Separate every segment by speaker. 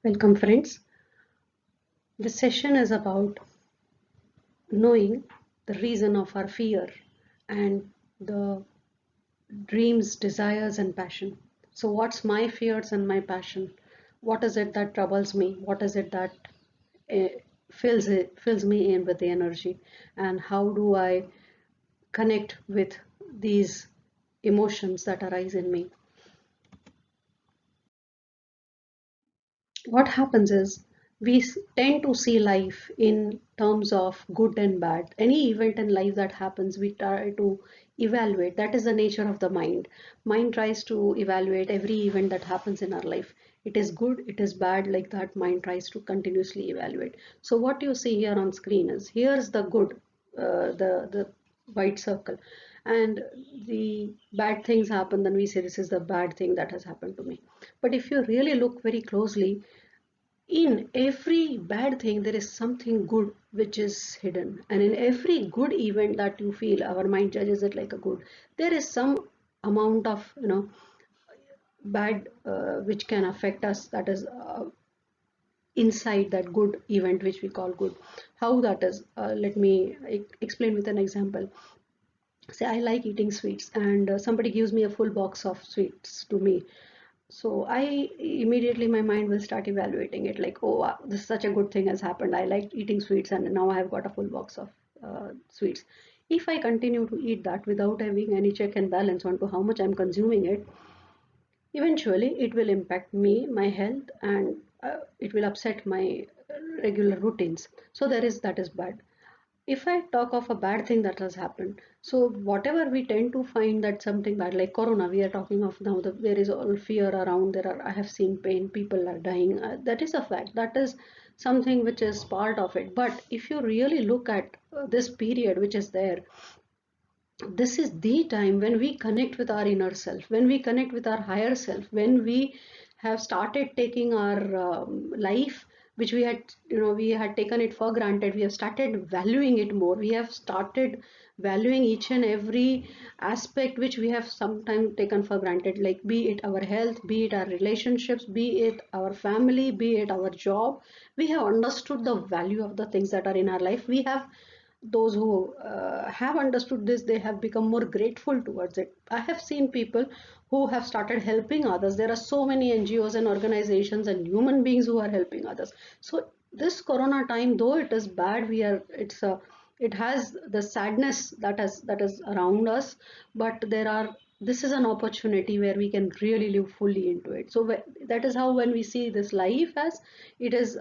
Speaker 1: Welcome, friends. This session is about knowing the reason of our fear and the dreams, desires, and passion. So, what's my fears and my passion? What is it that troubles me? What is it that uh, fills me in with the energy? And how do I connect with these emotions that arise in me? What happens is tend to see life in terms of good and bad. Any event in life that happens, we try to evaluate. That is the nature of the mind. Mind tries to evaluate every event that happens in our life. It is good, it is bad, like that mind tries to continuously evaluate. So what you see here on screen is here's the good, the white circle, and the bad things happen, then we say this is the bad thing that has happened to me. But if you really look very closely, in every bad thing there is something good which is hidden, and in every good event that you feel our mind judges it like a good, there is some amount of bad which can affect us, that is inside that good event which we call good. How that is, let me explain with an example. Say I like eating sweets, and somebody gives me a full box of sweets to me. So I immediately, my mind will start evaluating it like, oh wow, this is such a good thing has happened. I like eating sweets and now I have got a full box of sweets. If I continue to eat that without having any check and balance onto how much I'm consuming it, eventually it will impact me, my health, and it will upset my regular routines. So there is, that is bad. If I talk of a bad thing that has happened, so whatever we tend to find that something bad, like Corona, we are talking of now, there is all fear around. There are, I have seen pain, people are dying. That is a fact. That is something which is part of it. But if you really look at this period which is there, this is the time when we connect with our inner self, when we connect with our higher self, when we have started taking our life, which we had, we had taken it for granted, we have started valuing it more, we have started valuing each and every aspect which we have sometimes taken for granted, like be it our health, be it our relationships, be it our family, be it our job. We have understood the value of the things that are in our life. We have, those who have understood this, they have become more grateful towards it. I have seen people who have started helping others. There are so many NGOs and organizations and human beings who are helping others. So this Corona time, though it is bad, we are, it's a, it has the sadness that is around us, but there are, this is an opportunity where we can really live fully into it. So that is how, when we see this life as it is,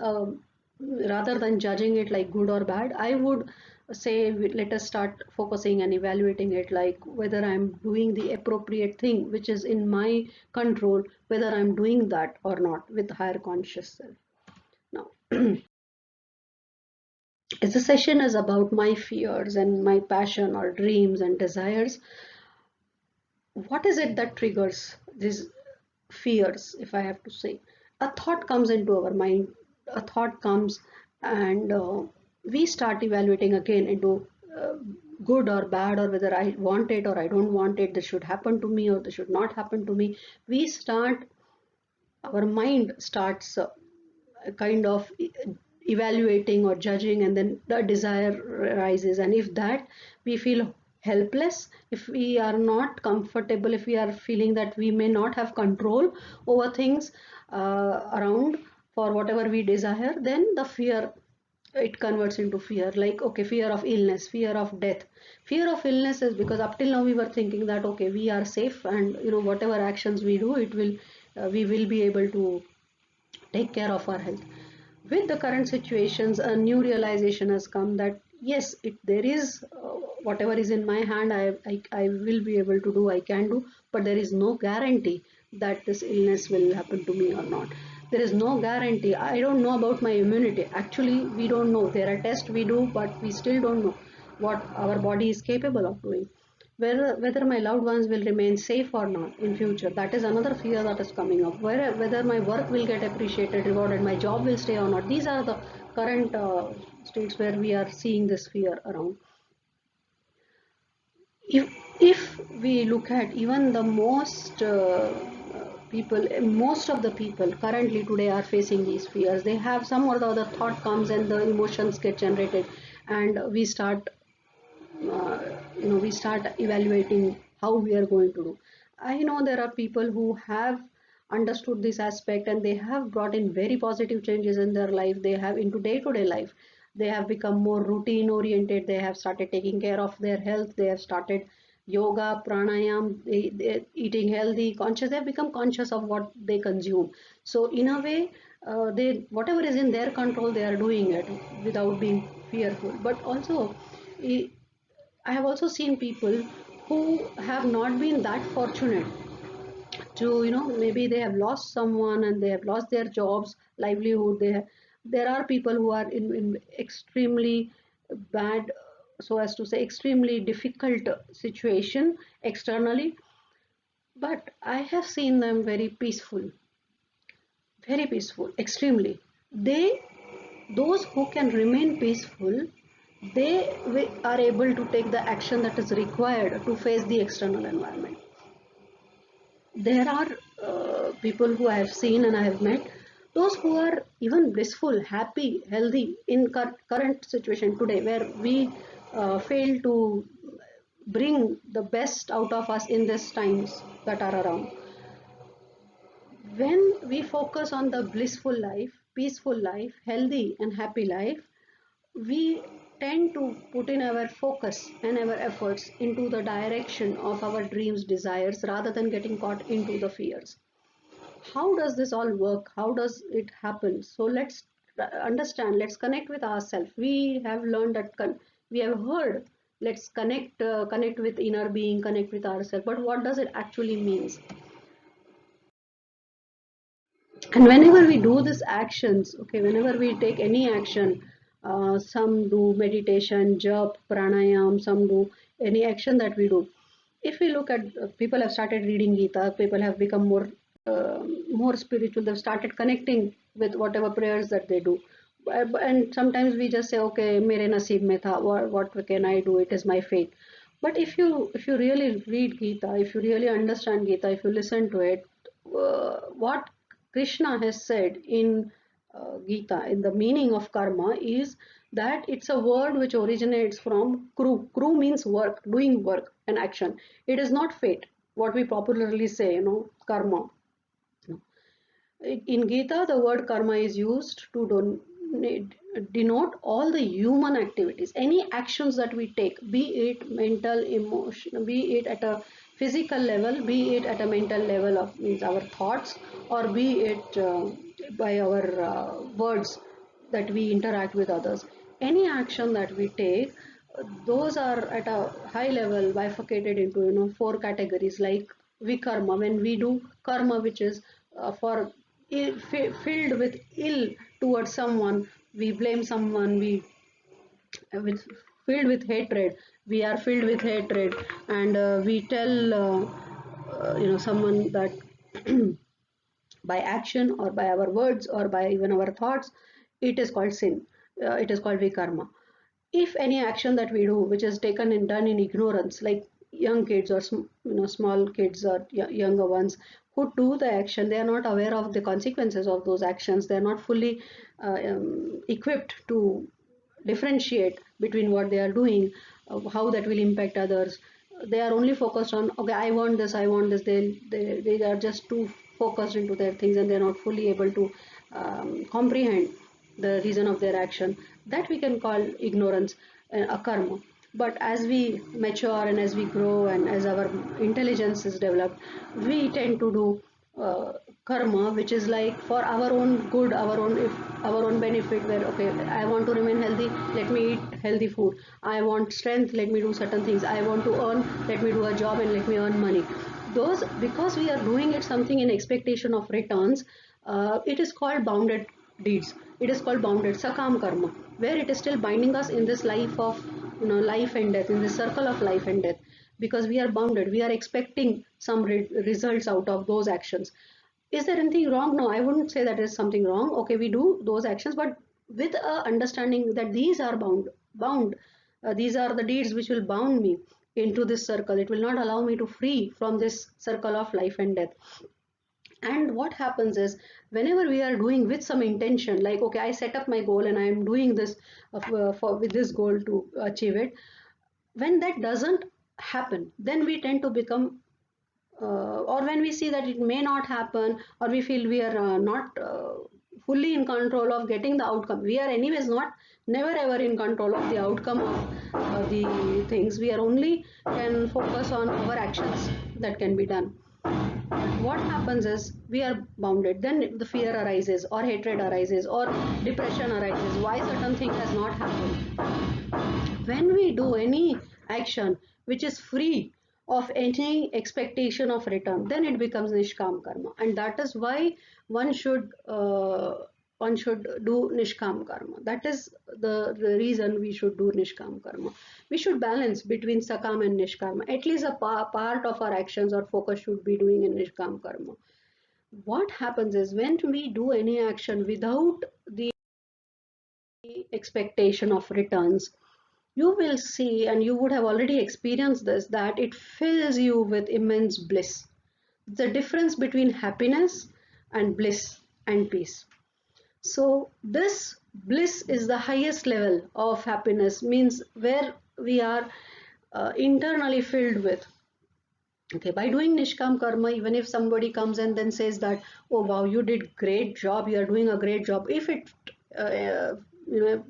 Speaker 1: rather than judging it like good or bad, I would say let us start focusing and evaluating it like whether I'm doing the appropriate thing which is in my control, whether I'm doing that or not with higher conscious self. Now, as the session is about my fears and my passion or dreams and desires, what is it that triggers these fears? If I have to say, a thought comes into our mind, a thought comes, and we start evaluating again into uh, good or bad, or whether I want it or I don't want it, this should happen to me or this should not happen to me. We start, our mind starts kind of evaluating or judging, and then the desire rises. And if that, we feel helpless, if we are not comfortable, if we are feeling that we may not have control over things around for whatever we desire, then the fear, it converts into fear. Like, okay, fear of illness, fear of death. Fear of illness is because up till now we were thinking that okay, we are safe, and whatever actions we do, it will, we will be able to take care of our health. With the current situations, a new realization has come that yes, there is, whatever is in my hand, I will be able to do, I can do, but there is no guarantee that this illness will happen to me or not. There is no guarantee. I don't know about my immunity. Actually, we don't know. There are tests we do, but we still don't know what our body is capable of doing. Whether my loved ones will remain safe or not in future, that is another fear that is coming up. Whether my work will get appreciated, rewarded, my job will stay or not. These are the current states where we are seeing this fear around. If we look at even the most people, most of the people currently today are facing these fears. They have some or the other thought comes and the emotions get generated, and we start evaluating how we are going to do. I know there are people who have understood this aspect and they have brought in very positive changes in their life. They have into day-to-day life. They have become more routine oriented. They have started taking care of their health. They have started yoga, pranayam, they eating healthy, conscious. They have become conscious of what they consume. So in a way, they whatever is in their control, they are doing it without being fearful. But also, I have also seen people who have not been that fortunate to, maybe they have lost someone and they have lost their jobs, livelihood. There are people who are in extremely bad, so as to say, extremely difficult situation externally, but I have seen them very peaceful, extremely. They, those who can remain peaceful, they are able to take the action that is required to face the external environment. There are people who I have seen and I have met, those who are even blissful, happy, healthy in current situation today, where we fail to bring the best out of us in these times that are around. When we focus on the blissful life, peaceful life, healthy and happy life, we tend to put in our focus and our efforts into the direction of our dreams, desires, rather than getting caught into the fears. How does this all work? How does it happen? So let's understand, let's connect with ourselves. We have learned that, we have heard, let's connect with inner being, connect with ourselves. But what does it actually means? And whenever we do these actions, okay, whenever we take any action, some do meditation, jap, pranayam, some do any action that we do. If we look at, people have started reading Gita, people have become uh, more spiritual, they've started connecting with whatever prayers that they do. And sometimes we just say, okay, mere naseeb mein tha, what can I do, it is my fate. But if you really read Gita, if you really understand Gita, if you listen to it, what Krishna has said in Gita, in the meaning of karma, is that it's a word which originates from kru. Kru means work, doing work and action. It is not fate, what we popularly say, karma. In Gita, the word karma is used to denote all the human activities, any actions that we take, be it mental, emotion, be it at a physical level, be it at a mental level of means our thoughts, or be it by our words that we interact with others. Any action that we take, those are at a high level bifurcated into four categories, like vikarma, when we do karma which is for filled with ill towards someone, we blame someone, we with filled with hatred, we are filled with hatred, and we tell someone that by action or by our words or by even our thoughts, it is called sin, it is called vikarma. If any action that we do which is taken and done in ignorance, like young kids or small kids or younger ones who do the action, they are not aware of the consequences of those actions, they are not fully equipped to differentiate between what they are doing, how that will impact others. They are only focused on, okay, I want this, I want this. They are just too focused into their things, and they're not fully able to comprehend the reason of their action. That we can call ignorance, a karma. But as we mature and as we grow and as our intelligence is developed, we tend to do karma which is like for our own good, our own benefit, where okay, I want to remain healthy, let me eat healthy food. I want strength, let me do certain things. I want to earn, let me do a job and let me earn money. Those, because we are doing it something in expectation of returns, it is called bounded deeds, it is called bounded sakam karma, where it is still binding us in this life of life and death, in this circle of life and death, because we are bounded, we are expecting some results out of those actions. Is there anything wrong? No, I wouldn't say that is something wrong. Okay, we do those actions, but with a understanding that these are bound, these are the deeds which will bound me into this circle. It will not allow me to free from this circle of life and death. And what happens is, whenever we are doing with some intention, like, okay, I set up my goal and I am doing this for with this goal to achieve it, when that doesn't happen, then we tend to become or when we see that it may not happen, or we feel we are not fully in control of getting the outcome. We are anyways not never ever in control of the outcome of the things. We are only can focus on our actions that can be done. What happens is we are bounded, then the fear arises, or hatred arises, or depression arises, why certain thing has not happened. When we do any action which is free of any expectation of return, then it becomes nishkam karma, and that is why one should one should do nishkam karma. That is the reason we should do nishkam karma. We should balance between sakam and nishkam. At least a part of our actions or focus should be doing in nishkam karma. What happens is, when we do any action without the expectation of returns, you will see, and you would have already experienced this, that it fills you with immense bliss. The difference between happiness and bliss and peace. So this bliss is the highest level of happiness, means where we are internally filled with. Okay, by doing nishkam karma, even if somebody comes and then says that, oh wow, you did great job, you are doing a great job, if it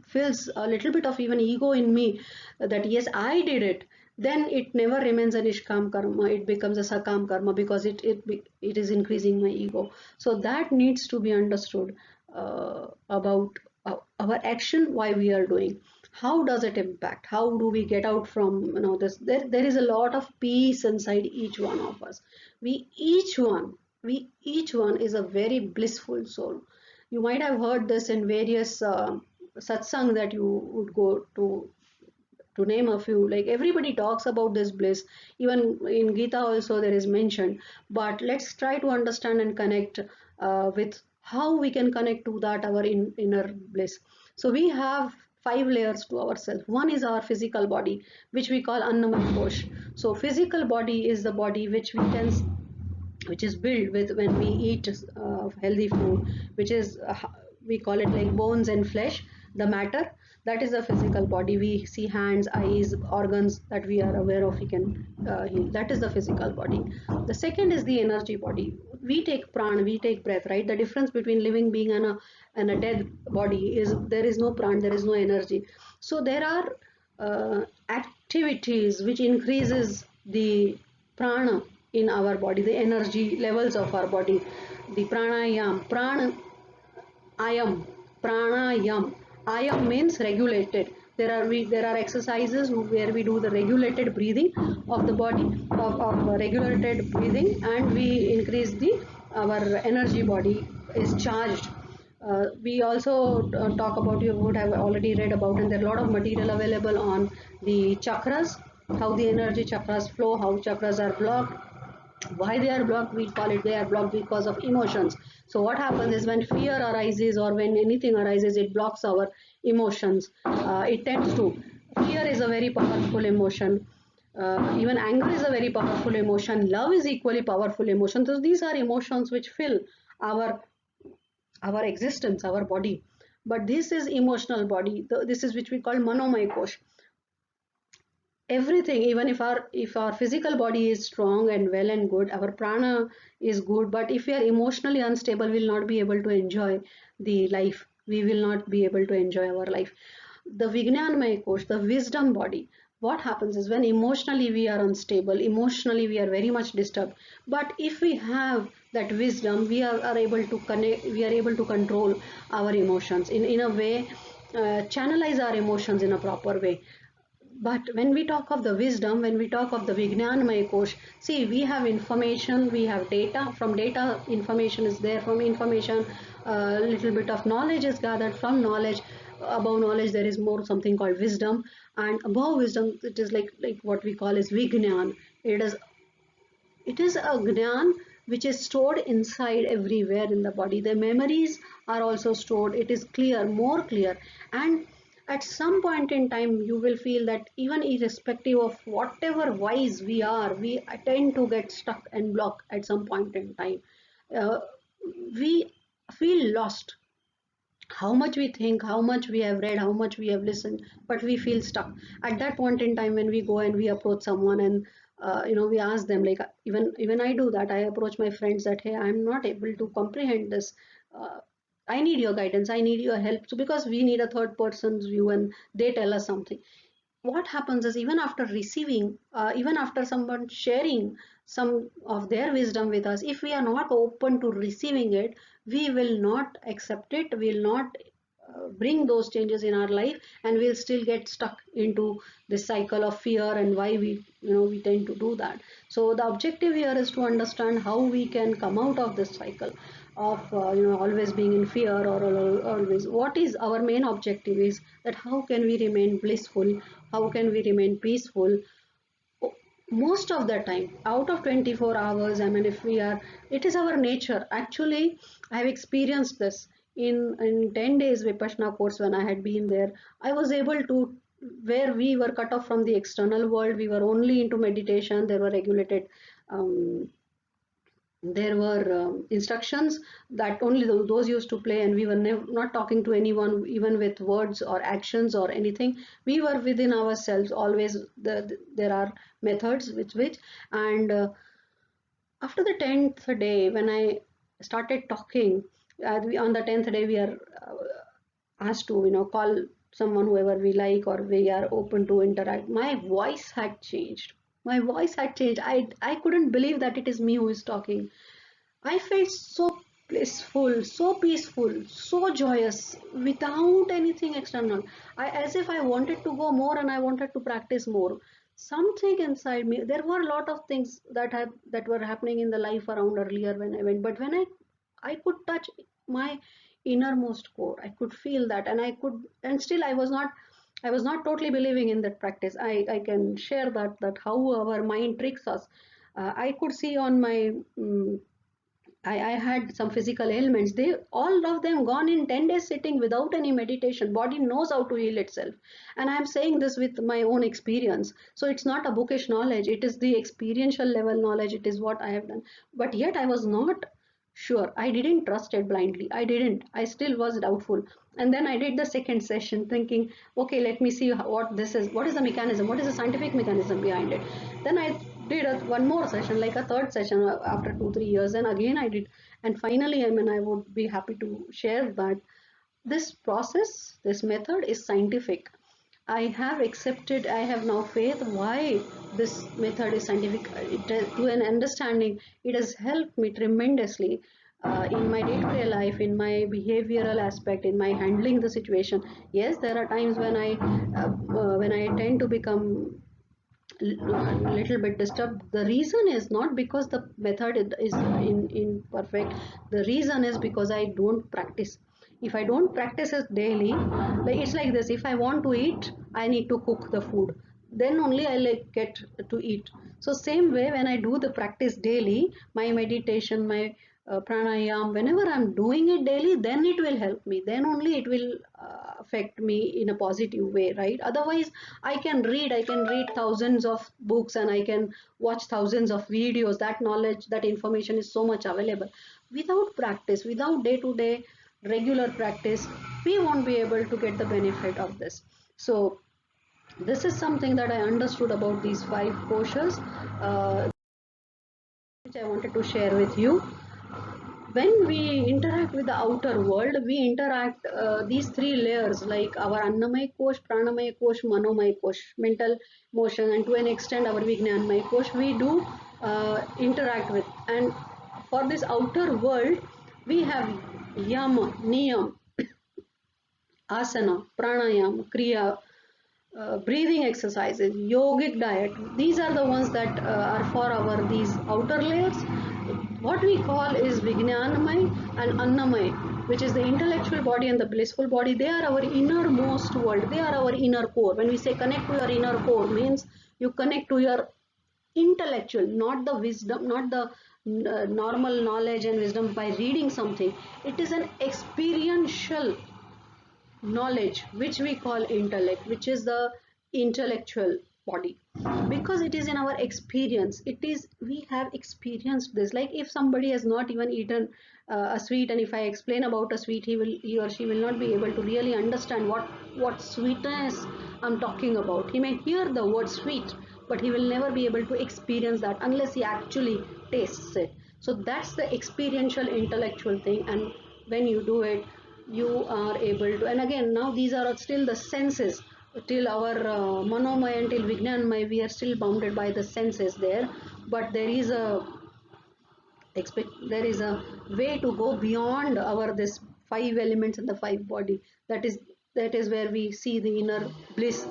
Speaker 1: feels a little bit of even ego in me, that yes, I did it, then it never remains a nishkam karma, it becomes a sakam karma, because it is increasing my ego. So that needs to be understood about our action, why we are doing, how does it impact, how do we get out from this. There is a lot of peace inside each one of us. We each one is a very blissful soul. You might have heard this in various satsang that you would go to name a few. Like, everybody talks about this bliss, even in Gita also there is mentioned. But let's try to understand and connect with how we can connect to that our inner bliss. So we have 5 layers to ourselves. One is our physical body, which we call Annamaya Kosh. So physical body is the body which is built with when we eat healthy food, which is we call it like bones and flesh, the matter. That is the physical body. We see hands, eyes, organs that we are aware of, we can heal. That is the physical body. The second is the energy body. We take pran, we take breath, right? The difference between living being and a dead body is there is no pran, there is no energy. So there are activities which increases the prana in our body, the energy levels of our body. The pranayam, ayam, pranayam. Ayam means regulated. There are exercises where we do the regulated breathing of the body, of regulated breathing, and we increase the our energy body is charged. We also talk about, you would have already read about, and there are a lot of material available on the chakras, how the energy chakras flow, how chakras are blocked, why they are blocked. We call it they are blocked because of emotions. So what happens is, when fear arises or when anything arises, it blocks our emotions. It tends to, fear is a very powerful emotion. Even anger is a very powerful emotion, love is equally powerful emotion. So these are emotions which fill our our existence, our body. But this is emotional body, this is which we call manomaya kosh. Everything, even if our physical body is strong and well and good, our prana is good, but if we are emotionally unstable, we will not be able to enjoy the life, we will not be able to enjoy our life. The Vijnanmaya Kosh, the wisdom body, what happens is, when emotionally we are unstable, emotionally we are very much disturbed, but if we have that wisdom, we are able to connect, we are able to control our emotions in a way, channelize our emotions in a proper way. But when we talk of the wisdom, when we talk of the Vijnanmaya Kosh, see, we have information, we have data. From data, information is there. From information, a little bit of knowledge is gathered. From knowledge, above knowledge, there is more something called wisdom. And above wisdom, it is like what we call is Vijnan. It is a gnan which is stored inside everywhere in the body. The memories are also stored. It is clear, more clear. And at some point in time, you will feel that even irrespective of whatever wise we are, we tend to get stuck and blocked at some point in time. uh, we feel lost. How much we think, how much we have read, how much we have listened, but we feel stuck at that point in time when we go and we approach someone and we ask them, like, even I do that. I approach my friends that, hey, I'm not able to comprehend this. I need your guidance, I need your help. So because we need a third person's view and they tell us something, what happens is, even after receiving, even after someone sharing some of their wisdom with us, if we are not open to receiving it, we will not accept it, we will not bring those changes in our life, and we'll still get stuck into this cycle of fear. And why we tend to do that. So the objective here is to understand how we can come out of this cycle of always being in fear, or always, what is our main objective is that how can we remain blissful, how can we remain peaceful most of the time out of 24 hours. I mean, if we are, it is our nature. Actually, I have experienced this in 10 days vipassana course. When I had been there, I was able to, where we were cut off from the external world, we were only into meditation. There were regulated, there were instructions that only those used to play, and we were not talking to anyone, even with words or actions or anything. We were within ourselves always. There are methods which and after the 10th day, when I started talking, on the 10th day we are asked to call someone, whoever we like, or we are open to interact. My voice had changed. My voice had changed. I couldn't believe that it is me who is talking. I felt so blissful, so peaceful, so joyous, without anything external. As if I wanted to go more and I wanted to practice more. Something inside me. There were a lot of things that were happening in the life around earlier when I went, but when I could touch my innermost core, I could feel that, and and still I was not totally believing in that practice. I can share that how our mind tricks us. I could see on my I had some physical ailments. They all of them gone in 10 days sitting without any meditation. Body knows how to heal itself. And I'm saying this with my own experience. So it's not a bookish knowledge. It is the experiential level knowledge. It is what I have done. But yet I was not sure. I didn't trust it blindly. I didn't. I still was doubtful. And then I did the second session thinking, okay, let me see what this is. What is the mechanism? What is the scientific mechanism behind it? Then I did one more session, like a third session, after 2 3 years, and again I did. And finally, I mean, I would be happy to share that this process, this method is scientific. I have accepted, I have now faith why this method is scientific. To an understanding, it has helped me tremendously in my day-to-day life, in my behavioral aspect, in my handling the situation. Yes, there are times when I tend to become little bit disturbed. The reason is not because the method is imperfect. The reason is because I don't practice. If I don't practice it daily, like, it's like this: if I want to eat, I need to cook the food, then only I like get to eat. So same way, when I do the practice daily, my meditation, my pranayam, whenever I'm doing it daily, then it will help me, then only it will affect me in a positive way, right? Otherwise, I can read thousands of books, and I can watch thousands of videos. That knowledge, that information is so much available. Without practice, without day to day regular practice, we won't be able to get the benefit of this. So this is something that I understood about these 5 koshas, which I wanted to share with you. When we interact with the outer world, we interact these 3 layers, like our Annamaya Kosh, Pranamaya Kosh, Manomaya Kosh, mental, motion, and to an extent our Vijnanamaya Kosh, we do interact with. And for this outer world, we have Yama, Niyam, Asana, Pranayam, Kriya, breathing exercises, yogic diet. These are the ones that are for our these outer layers. What we call is Vijnanamay and Annamay, which is the intellectual body and the blissful body. They are our innermost world. They are our inner core. When we say connect to your inner core, means you connect to your intellectual, not the wisdom, not the normal knowledge and wisdom by reading something. It is an experiential knowledge which we call intellect, which is the intellectual. body, because it is in our experience. It is, we have experienced this. Like if somebody has not even eaten a sweet, and if I explain about a sweet, he or she will not be able to really understand what sweetness I'm talking about. He may hear the word sweet, but he will never be able to experience that unless he actually tastes it. So that's the experiential intellectual thing. And when you do it, you are able to, and again, now these are still the senses. Till our manomaya, until vijnanmaya, we are still bounded by the senses there. But there is a way to go beyond our this five elements and the five body. That is where we see the inner bliss,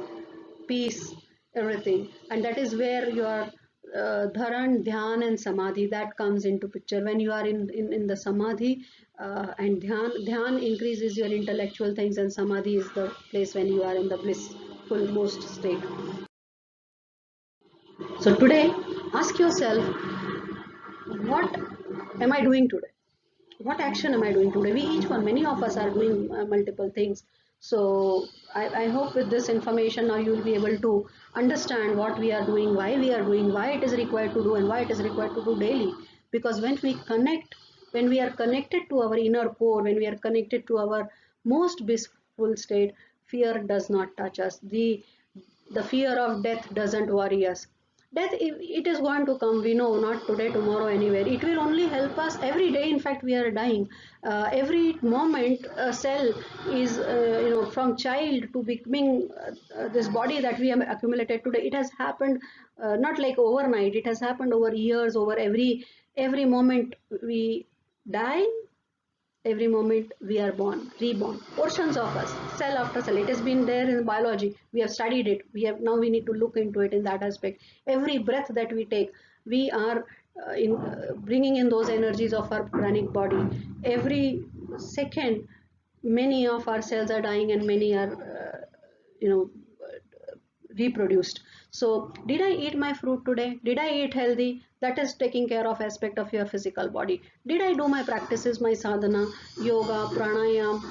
Speaker 1: peace, everything. And that is where your dharan, dhyan and samadhi, that comes into picture. When you are in the samadhi, and dhyan increases your intellectual things, and samadhi is the place when you are in the blissful most state. So today, ask yourself, what am I doing today? What action am I doing today? We each one, many of us are doing multiple things. So I hope with this information now you will be able to understand what we are doing, why we are doing, why it is required to do, and why it is required to do daily. Because when we are connected to our inner core, when we are connected to our most blissful state, fear does not touch us. The fear of death doesn't worry us. Death, it is going to come, we know, not today, tomorrow, anywhere. It will only help us every day. In fact, we are dying every moment. A cell is from child to becoming this body that we have accumulated today. It has happened not like overnight. It has happened over years, over every moment we die. Every moment we are born, reborn, portions of us, cell after cell. It has been there in biology. We have studied it. We need to look into it in that aspect. Every breath that we take, we are bringing in those energies of our pranic body. Every second, many of our cells are dying, and many are you know reproduced. So did I eat my fruit today? Did I eat healthy? That is taking care of aspect of your physical body. Did I do my practices, my sadhana, yoga, pranayam,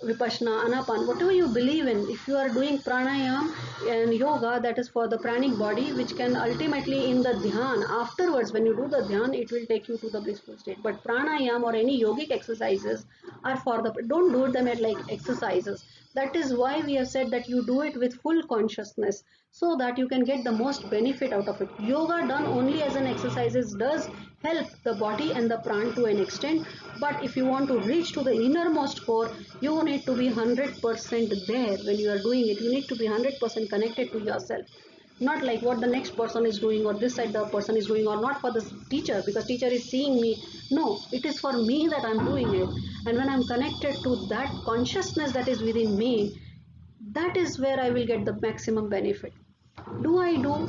Speaker 1: vipassana, anapan, whatever you believe in? If you are doing pranayam and yoga, that is for the pranic body, which can ultimately in the dhyan afterwards, when you do the dhyan, it will take you to the blissful state. But pranayam or any yogic exercises are for the, don't do them at like exercises. That is why we have said that you do it with full consciousness, so that you can get the most benefit out of it. Yoga done only as an exercises does help the body and the pran to an extent, but if you want to reach to the innermost core, you need to be 100% there. When you are doing it, you need to be 100% connected to yourself, not like what the next person is doing, or this side the person is doing, or not for the teacher because teacher is seeing me. No, it is for me that I'm doing it. And when I'm connected to that consciousness that is within me, that is where I will get the maximum benefit. Do I do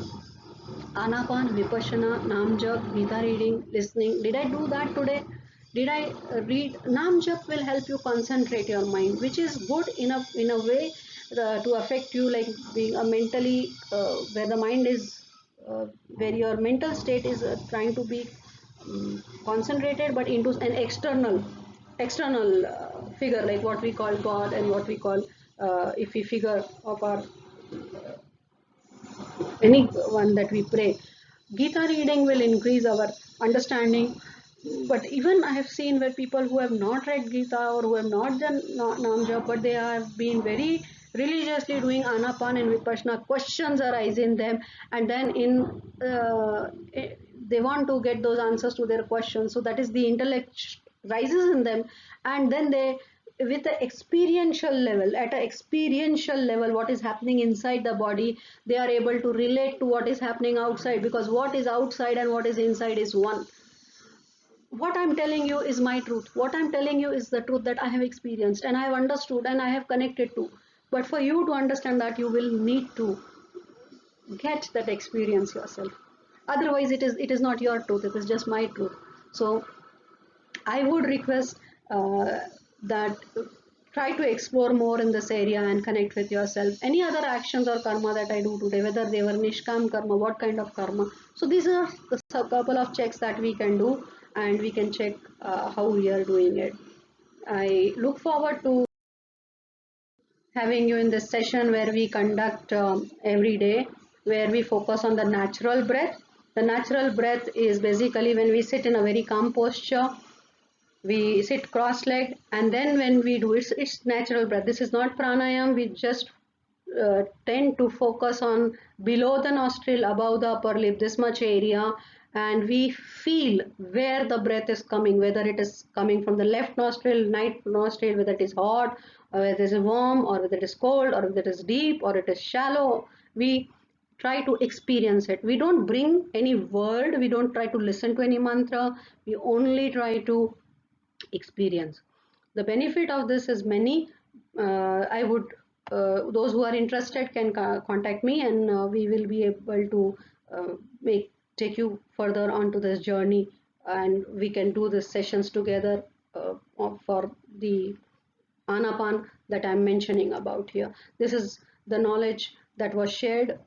Speaker 1: Anapan, Vipassana, Nam Jap, Gita reading, listening? Did I do that today? Did I read? Nam Jap will help you concentrate your mind, which is good in a way to affect you, like being a mentally where the mind is where your mental state is trying to be concentrated, but into an external figure, like what we call God, and what we call if we figure of our any one that we pray. Gita reading will increase our understanding. But even I have seen where people who have not read Gita or who have not done Nam Jap, but they have been very religiously doing Anapan and Vipassana, questions arise in them, and then they want to get those answers to their questions. So that is the intellect rises in them, and then they, with the experiential level, at an experiential level, what is happening inside the body, they are able to relate to what is happening outside, because what is outside and what is inside is one. What I'm telling you is my truth. What I'm telling you is the truth that I have experienced and I have understood and I have connected to. But for you to understand that, you will need to get that experience yourself. Otherwise, it is not your truth. It is just my truth. So I would request that try to explore more in this area and connect with yourself. Any other actions or karma that I do today, whether they were nishkam karma, what kind of karma. So these are the couple of checks that we can do, and we can check how we are doing it. I look forward to having you in this session where we conduct every day where we focus on the natural breath. The natural breath is basically when we sit in a very calm posture, we sit cross-legged, and then when we do it's natural breath. This is not pranayam. We just tend to focus on below the nostril, above the upper lip, this much area, and we feel where the breath is coming, whether it is coming from the left nostril, right nostril, whether it is hot, or whether it is warm, or whether it is cold, or whether it is deep, or it is shallow. We try to experience it. We don't bring any word, we don't try to listen to any mantra, we only try to experience. The benefit of this is many. I would, those who are interested can contact me, and we will be able to make take you further onto this journey, and we can do these sessions together for the Anapan that I'm mentioning about here. This is the knowledge that was shared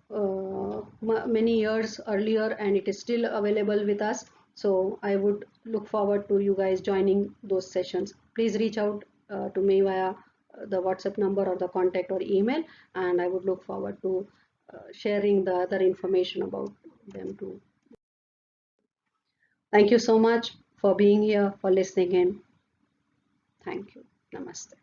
Speaker 1: many years earlier, and it is still available with us. So I would look forward to you guys joining those sessions. Please reach out to me via the WhatsApp number or the contact or email, and I would look forward to sharing the other information about them too. Thank you so much for being here, for listening in. Thank you. Namaste.